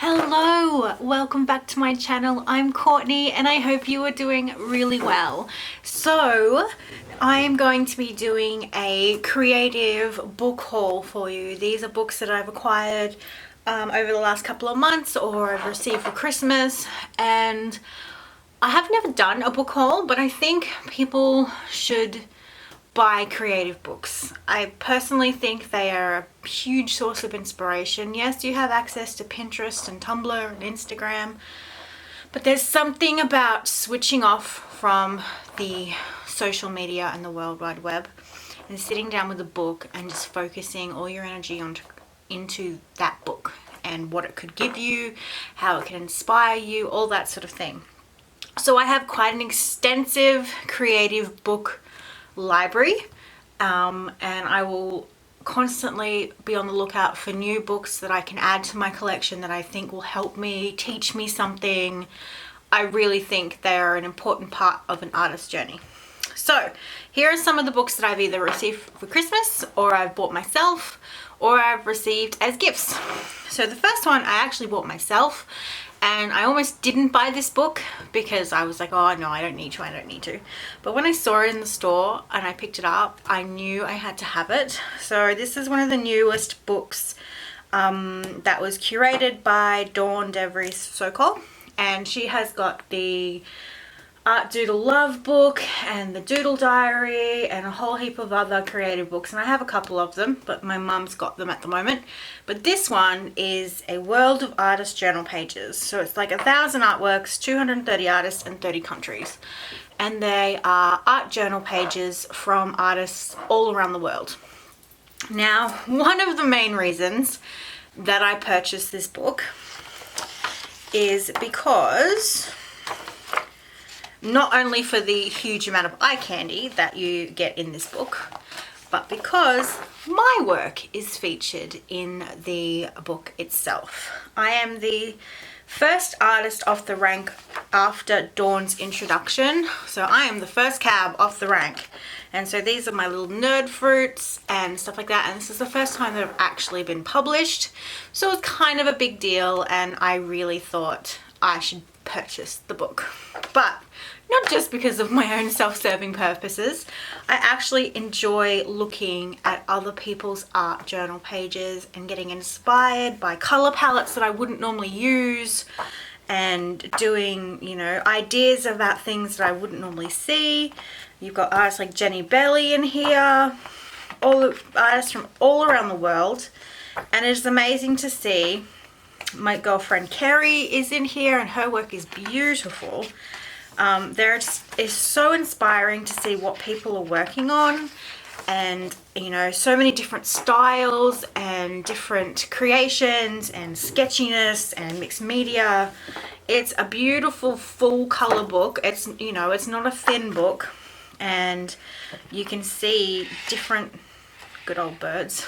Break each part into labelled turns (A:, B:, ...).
A: Hello, welcome back to my channel. I'm Courtney and I hope you are doing really well. So I am going to be doing a creative book haul for you. These are books that I've acquired over the last couple of months or I've received for Christmas, and I have never done a book haul, but I think people should buy creative books. I personally think they are a huge source of inspiration. Yes, you have access to Pinterest and Tumblr and Instagram, but there's something about switching off from the social media and the World Wide Web and sitting down with a book and just focusing all your energy into that book and what it could give you, how it can inspire you, all that sort of thing. So I have quite an extensive creative book library, and I will constantly be on the lookout for new books that I can add to my collection that I think will help me, teach me something. I really think they are an important part of an artist's journey. So here are some of the books that I've either received for Christmas or I've bought myself or I've received as gifts. So the first one I actually bought myself, and I almost didn't buy this book because I was like, oh no, I don't need to. But when I saw it in the store and I picked it up, I knew I had to have it. So this is one of the newest books that was curated by Dawn DeVries Sokol, and she has got the Art Doodle Love book and the Doodle Diary and a whole heap of other creative books, and I have a couple of them, but my mum's got them at the moment. But this one is a world of artist journal pages, so it's like 1,000 artworks, 230 artists and 30 countries, and they are art journal pages from artists all around the world. Now, one of the main reasons that I purchased this book is because not only for the huge amount of eye candy that you get in this book, but because my work is featured in the book itself. I am the first artist off the rank after Dawn's introduction, so I am the first cab off the rank. And so these are my little nerd fruits and stuff like that, and this is the first time that I've actually been published, so it's kind of a big deal, and I really thought I should purchase the book. But not just because of my own self-serving purposes. I actually enjoy looking at other people's art journal pages and getting inspired by color palettes that I wouldn't normally use, and doing, you know, ideas about things that I wouldn't normally see. You've got artists like Jenny Belly in here, all the artists from all around the world, and it's amazing to see. My girlfriend Kerry is in here and her work is beautiful. It's so inspiring to see what people are working on, and you know, so many different styles and different creations and sketchiness and mixed media. It's a beautiful full color book. It's, you know, it's not a thin book, and you can see different, good old birds,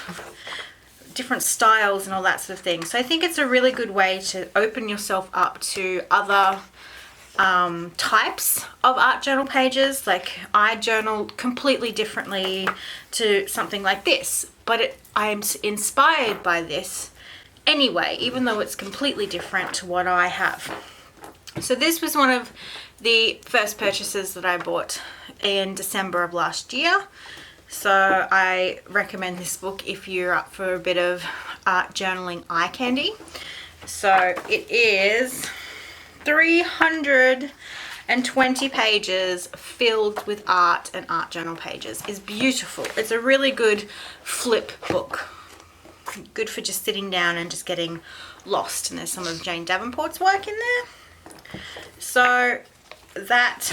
A: different styles and all that sort of thing. So I think it's a really good way to open yourself up to other types of art journal pages. Like, I journal completely differently to something like this, but I'm inspired by this anyway, even though it's completely different to what I have. So this was one of the first purchases that I bought in December of last year. So I recommend this book if you're up for a bit of art journaling eye candy. So it is 320 pages filled with art and art journal pages. It's beautiful. It's a really good flip book. Good for just sitting down and just getting lost. And there's some of Jane Davenport's work in there. So that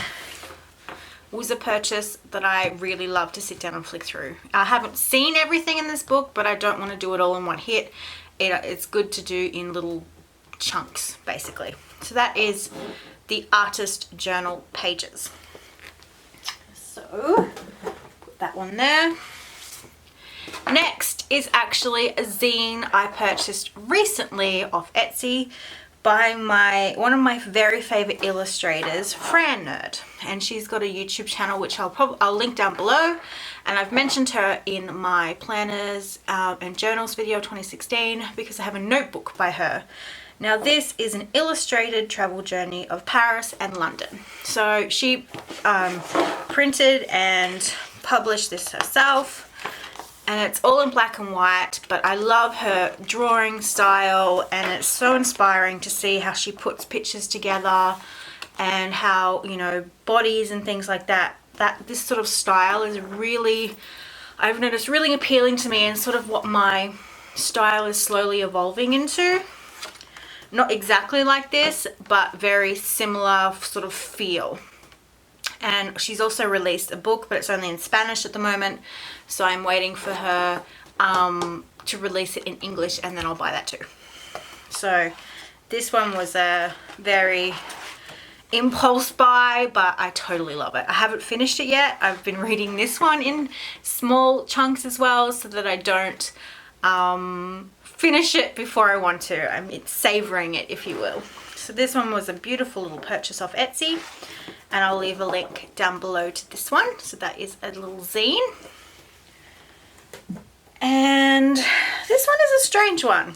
A: was a purchase that I really love to sit down and flick through. I haven't seen everything in this book, but I don't want to do it all in one hit. It's good to do in little chunks, basically. So that is the artist journal pages. So put that one there. Next is actually a zine I purchased recently off Etsy by one of my very favorite illustrators, Fran Nerd, and she's got a YouTube channel which I'll link down below, and I've mentioned her in my planners and journals video 2016 because I have a notebook by her. Now this is an illustrated travel journey of Paris and London. So she printed and published this herself, and it's all in black and white, but I love her drawing style, and it's so inspiring to see how she puts pictures together and how, you know, bodies and things like that, this sort of style is really, I've noticed, really appealing to me, and sort of what my style is slowly evolving into. Not exactly like this, but very similar sort of feel. And she's also released a book, but it's only in Spanish at the moment, so I'm waiting for her to release it in English, and then I'll buy that too. So this one was a very impulse buy, but I totally love it. I haven't finished it yet. I've been reading this one in small chunks as well, so that I don't finish it before I want to. I'm savoring it, if you will. So this one was a beautiful little purchase off Etsy, and I'll leave a link down below to this one. So that is a little zine. And this one is a strange one.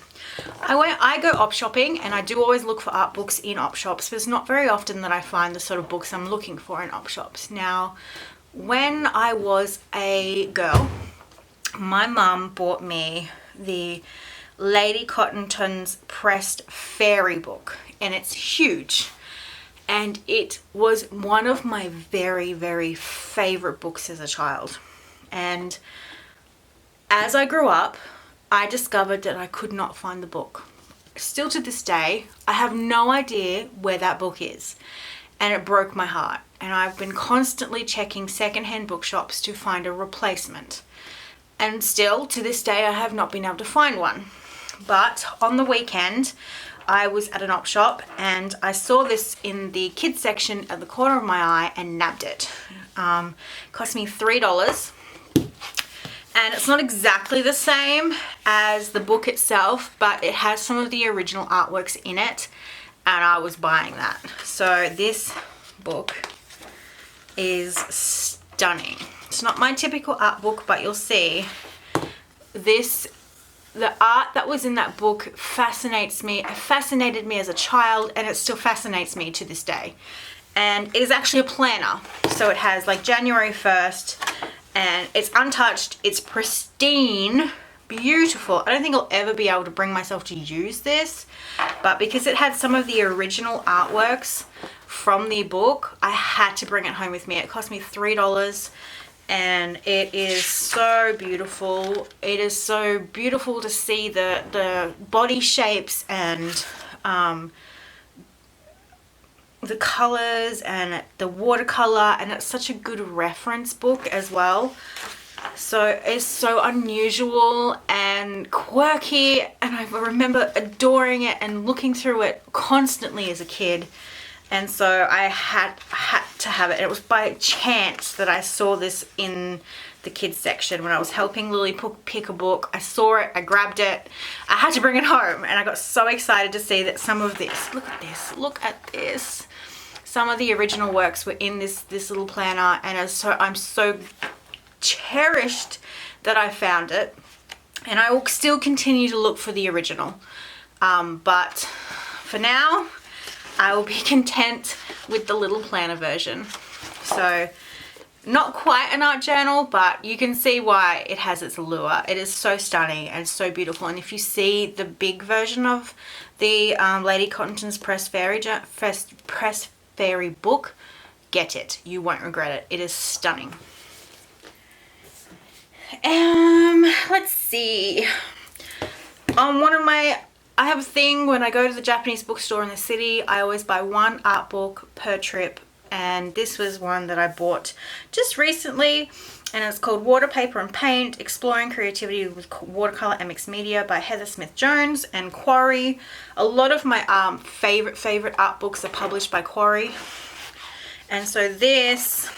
A: I go op shopping, and I do always look for art books in op shops, but it's not very often that I find the sort of books I'm looking for in op shops. Now, when I was a girl, my mum bought me the Lady Cottingtons pressed fairy book, and it's huge, and it was one of my very, very favorite books as a child. And as I grew up, I discovered that I could not find the book. Still to this day, I have no idea where that book is, and it broke my heart. And I've been constantly checking secondhand bookshops to find a replacement, and still to this day I have not been able to find one. But on the weekend I was at an op shop, and I saw this in the kids section at the corner of my eye and nabbed it. Cost me $3, and it's not exactly the same as the book itself, but it has some of the original artworks in it, and I was buying that. So this book is stunning. It's not my typical art book, but you'll see the art that was in that book fascinates me. It fascinated me as a child, and it still fascinates me to this day. And it is actually a planner. So it has like January 1st, and it's untouched, it's pristine, beautiful. I don't think I'll ever be able to bring myself to use this, but because it had some of the original artworks from the book, I had to bring it home with me. It cost me $3. And it is so beautiful. It is so beautiful to see the body shapes and the colors and the watercolor, and it's such a good reference book as well. So it's so unusual and quirky, and I remember adoring it and looking through it constantly as a kid. And so I had to have it. And it was by chance that I saw this in the kids section when I was helping Lily pick a book. I saw it, I grabbed it, I had to bring it home, and I got so excited to see that some of this, look at this. Some of the original works were in this little planner, and I'm so cherished that I found it. And I will still continue to look for the original. But for now, I will be content with the little planner version. So not quite an art journal, but you can see why it has its allure. It is so stunning and so beautiful. And if you see the big version of the Lady Cottingtons press fairy book, get it. You won't regret it. It is stunning. Let's see. I have a thing when I go to the Japanese bookstore in the city, I always buy one art book per trip, and this was one that I bought just recently, and it's called Water, Paper and Paint, Exploring Creativity with Watercolor and Mixed Media by Heather Smith Jones and Quarry. A lot of my favorite art books are published by Quarry, and so this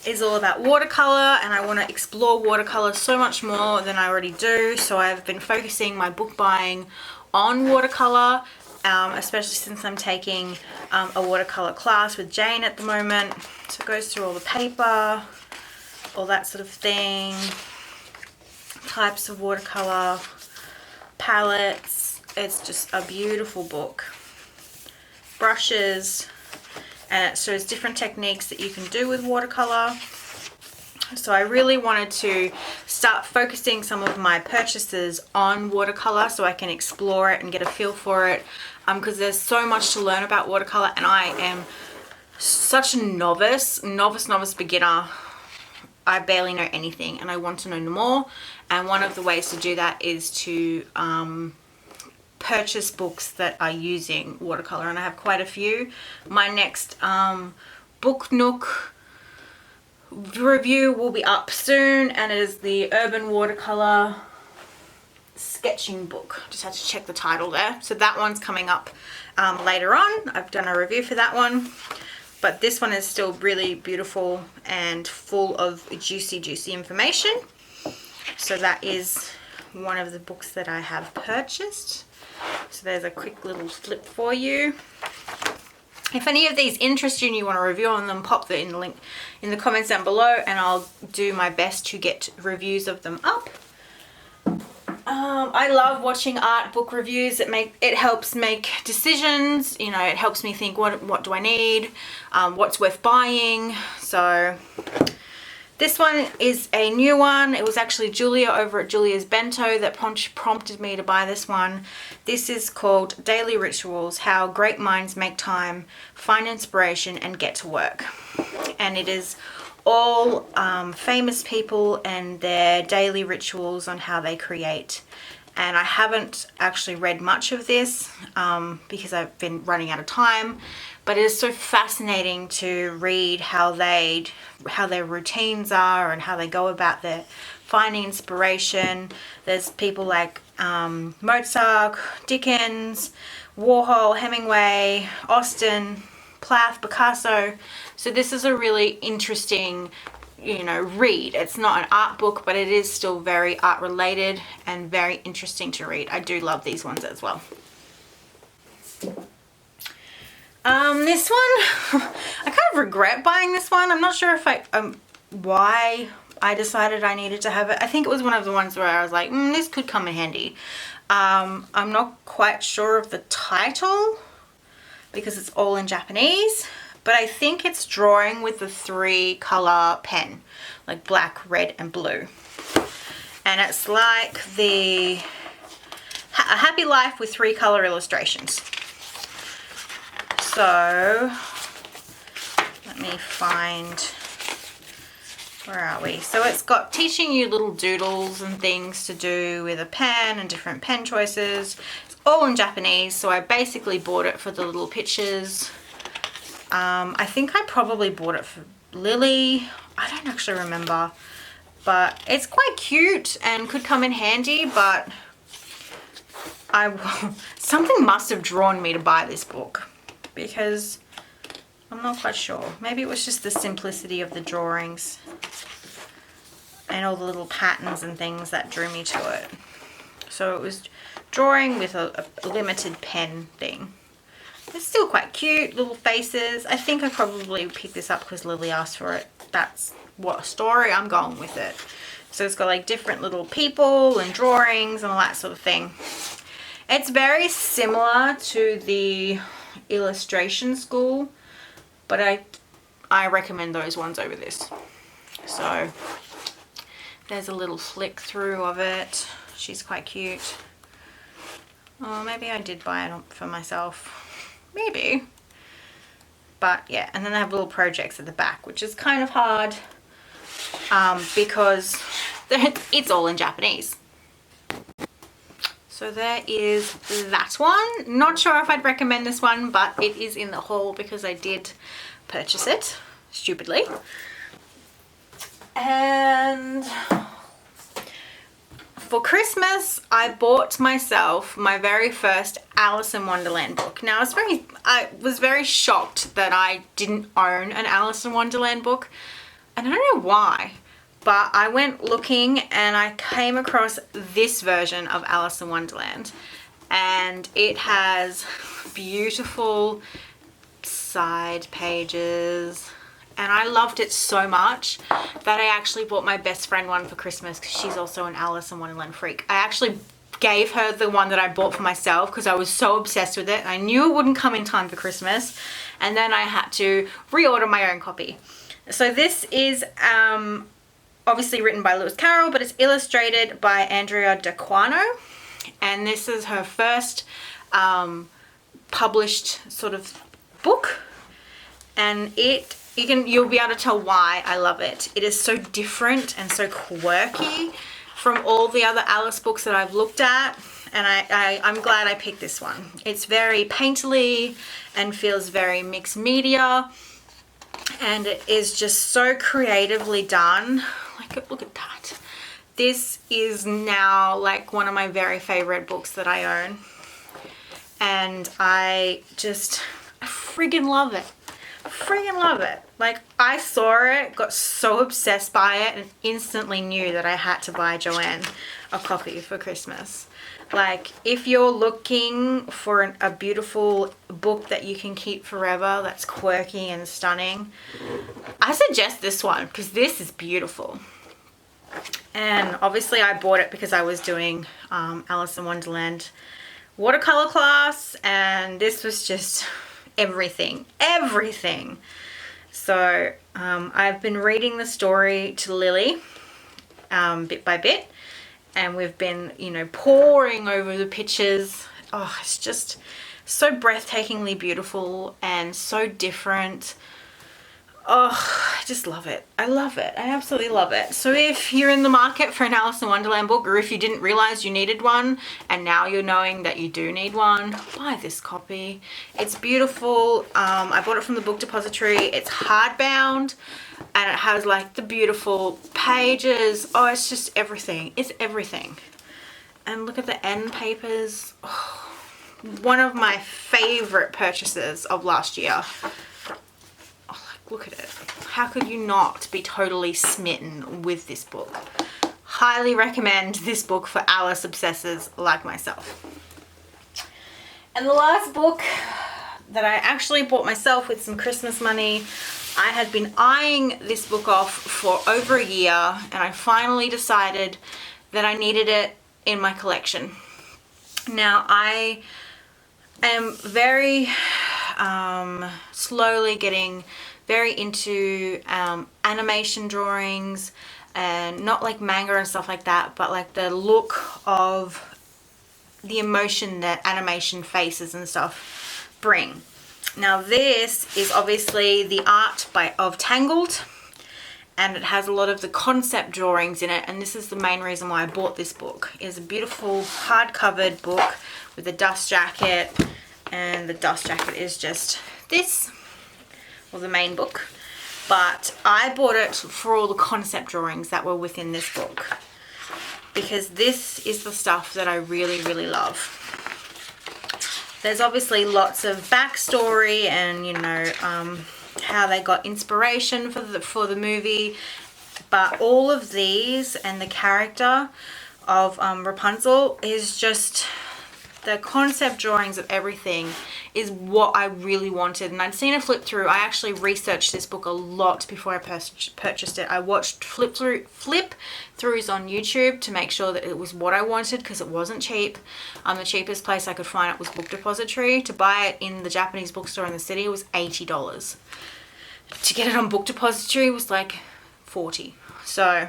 A: is all about watercolor, and I want to explore watercolor so much more than I already do. So I've been focusing my book buying on watercolor, especially since I'm taking a watercolor class with Jane at the moment. So it goes through all the paper, all that sort of thing, types of watercolor, palettes, It's just a beautiful book. Brushes, and it shows different techniques that you can do with watercolor. So I really wanted to start focusing some of my purchases on watercolor so I can explore it and get a feel for it, because there's so much to learn about watercolor, and I am such a novice beginner. I barely know anything and I want to know more, and one of the ways to do that is to purchase books that are using watercolor, and I have quite a few. My next Book Nook review will be up soon, and it is the Urban Watercolor sketching book. Just had to check the title there. So that one's coming up later on. I've done a review for that one, but this one is still really beautiful and full of juicy information. So that is one of the books that I have purchased. So there's a quick little flip for you. If any of these interest you and you want to review on them, pop the link in the comments down below, and I'll do my best to get reviews of them up. I love watching art book reviews. It helps make decisions. You know, it helps me think, what do I need? What's worth buying? So this one is a new one. It was actually Julia over at Julia's Bento that prompted me to buy this one. This is called Daily Rituals: How Great Minds Make Time, Find Inspiration, and Get to Work. And it is all famous people and their daily rituals on how they create. And I haven't actually read much of this because I've been running out of time, but it is so fascinating to read how their routines are and how they go about their finding inspiration. There's people like Mozart, Dickens, Warhol, Hemingway, Austen, Plath, Picasso. So this is a really interesting, read. It's not an art book, but it is still very art related and very interesting to read. I do love these ones as well. This one, I kind of regret buying this one. I'm not sure if why I decided I needed to have it. I think it was one of the ones where I was like, this could come in handy. I'm not quite sure of the title because it's all in Japanese, but I think it's drawing with the 3-color pen, like black, red, and blue. And it's like a happy life with 3-color illustrations. So let me find, where are we? So it's got teaching you little doodles and things to do with a pen and different pen choices. It's all in Japanese, so I basically bought it for the little pictures. I think I probably bought it for Lily. I don't actually remember, but it's quite cute and could come in handy, but something must have drawn me to buy this book, because I'm not quite sure. Maybe it was just the simplicity of the drawings and all the little patterns and things that drew me to it. So it was drawing with a limited pen thing. It's still quite cute, little faces. I think I probably picked this up because Lily asked for it. That's what story I'm going with it. So it's got like different little people and drawings and all that sort of thing. It's very similar to the illustration school, but I recommend those ones over this. So there's a little flick through of it. She's quite cute. Oh, maybe I did buy it for myself. Maybe. But yeah, and then they have little projects at the back, which is kind of hard because it's all in Japanese. So there is that one. Not sure if I'd recommend this one, but it is in the haul because I did purchase it, stupidly. And for Christmas, I bought myself my very first Alice in Wonderland book. Now, I was very shocked that I didn't own an Alice in Wonderland book. And I don't know why, but I went looking and I came across this version of Alice in Wonderland. And it has beautiful side pages. And I loved it so much that I actually bought my best friend one for Christmas because she's also an Alice in Wonderland freak. I actually gave her the one that I bought for myself because I was so obsessed with it. I knew it wouldn't come in time for Christmas, and then I had to reorder my own copy. So this is obviously written by Lewis Carroll, but it's illustrated by Andrea D'Aquino, and this is her first published sort of book, and you'll be able to tell why I love it. It is so different and so quirky from all the other Alice books that I've looked at, and I'm glad I picked this one. It's very painterly and feels very mixed media, and it is just so creatively done. Like, look at that. This is now like one of my very favorite books that I own, and I friggin' love it. Friggin' love it. Like, I saw it, got so obsessed by it, and instantly knew that I had to buy Joanne a copy for Christmas. Like, if you're looking for a beautiful book that you can keep forever, that's quirky and stunning, I suggest this one because this is beautiful. And obviously I bought it because I was doing Alice in Wonderland watercolor class, and this was just everything. So I've been reading the story to Lily bit by bit, and we've been, you know, poring over the pictures. Oh, it's just so breathtakingly beautiful and so different. Oh, I just love it. I love it. I absolutely love it. So if you're in the market for an Alice in Wonderland book, or if you didn't realize you needed one and now you're knowing that you do need one, buy this copy. It's beautiful. I bought it from the book depository. It's hardbound, and it has like the beautiful pages. Oh, it's just everything. It's everything. And look at the end papers. Oh, one of my favorite purchases of last year. Look at it. How could you not be totally smitten with this book? Highly recommend this book for Alice obsessors like myself. And the last book that I actually bought myself with some Christmas money, I had been eyeing this book off for over a year, and I finally decided that I needed it in my collection. Now, I am very slowly getting very into animation drawings, and not like manga and stuff like that, but like the look of the emotion that animation faces and stuff bring. Now this is obviously the art of Tangled, and it has a lot of the concept drawings in it, and this is the main reason why I bought this book. It's a beautiful hardcovered book with a dust jacket, and the dust jacket is just this, or the main book, but I bought it for all the concept drawings that were within this book, because this is the stuff that I really love. There's obviously lots of backstory and, you know, how they got inspiration for the movie, but all of these and the character of Rapunzel is just, the concept drawings of everything is what I really wanted. And I'd seen a flip through. I actually researched this book a lot before I purchased it. I watched flip throughs on YouTube to make sure that it was what I wanted, because it wasn't cheap. The cheapest place I could find it was Book Depository. To buy it in the Japanese bookstore in the city was $80. To get it on Book Depository was like $40. So,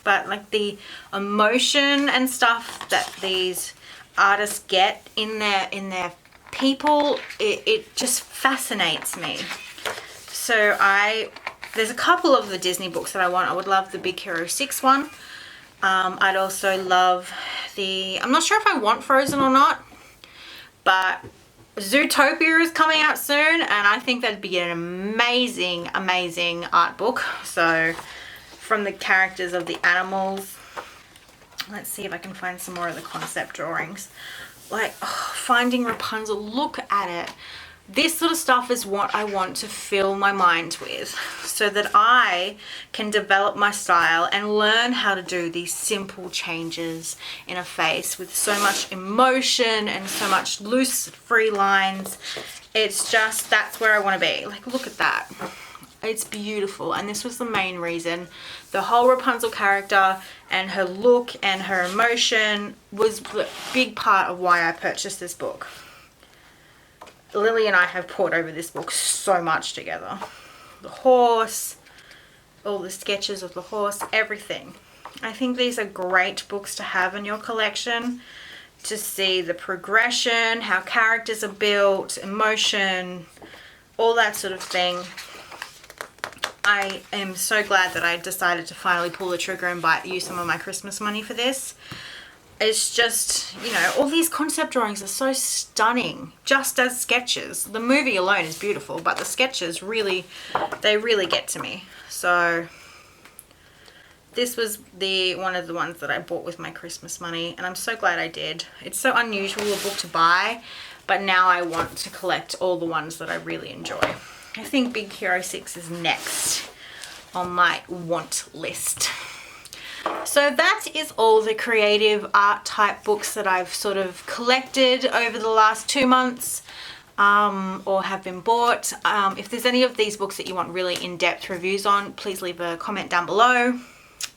A: but like the emotion and stuff that these artists get in their people, it just fascinates me. So there's a couple of the Disney books that I want. I would love the Big Hero 6 one. I'd also love I'm not sure if I want Frozen or not, but Zootopia is coming out soon, and I think that'd be an amazing art book. So from the characters of the animals, let's see if I can find some more of the concept drawings. Like, oh, Finding Rapunzel, look at it. This sort of stuff is what I want to fill my mind with, so that I can develop my style and learn how to do these simple changes in a face with so much emotion and so much loose, free lines. It's just, that's where I want to be. Like, look at that. It's beautiful, and this was the main reason. The whole Rapunzel character and her look and her emotion was a big part of why I purchased this book. Lily and I have pored over this book so much together. The horse, all the sketches of the horse, everything. I think these are great books to have in your collection, to see the progression, how characters are built, emotion, all that sort of thing. I am so glad that I decided to finally pull the trigger and use some of my Christmas money for this. It's just, you know, all these concept drawings are so stunning, just as sketches. The movie alone is beautiful, but the sketches really, they really get to me. So this was one of the ones that I bought with my Christmas money, and I'm so glad I did. It's so unusual a book to buy, but now I want to collect all the ones that I really enjoy. I think Big Hero 6 is next on my want list. So that is all the creative art type books that I've sort of collected over the last 2 months, or have been bought. If there's any of these books that you want really in-depth reviews on, please leave a comment down below.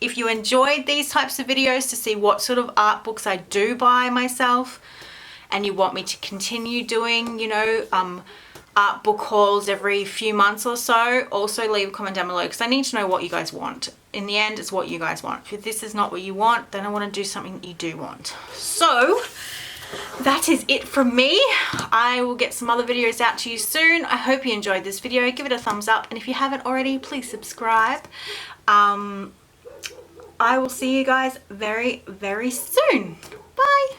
A: If you enjoyed these types of videos to see what sort of art books I do buy myself, and you want me to continue doing, you know, art book hauls every few months or so, also leave a comment down below, because I need to know what you guys want. In the end, it's what you guys want. If this is not what you want, then I want to do something that you do want. So that is it from me. I will get some other videos out to you soon. I hope you enjoyed this video. Give it a thumbs up, and if you haven't already, please subscribe. I will see you guys very, very soon. Bye.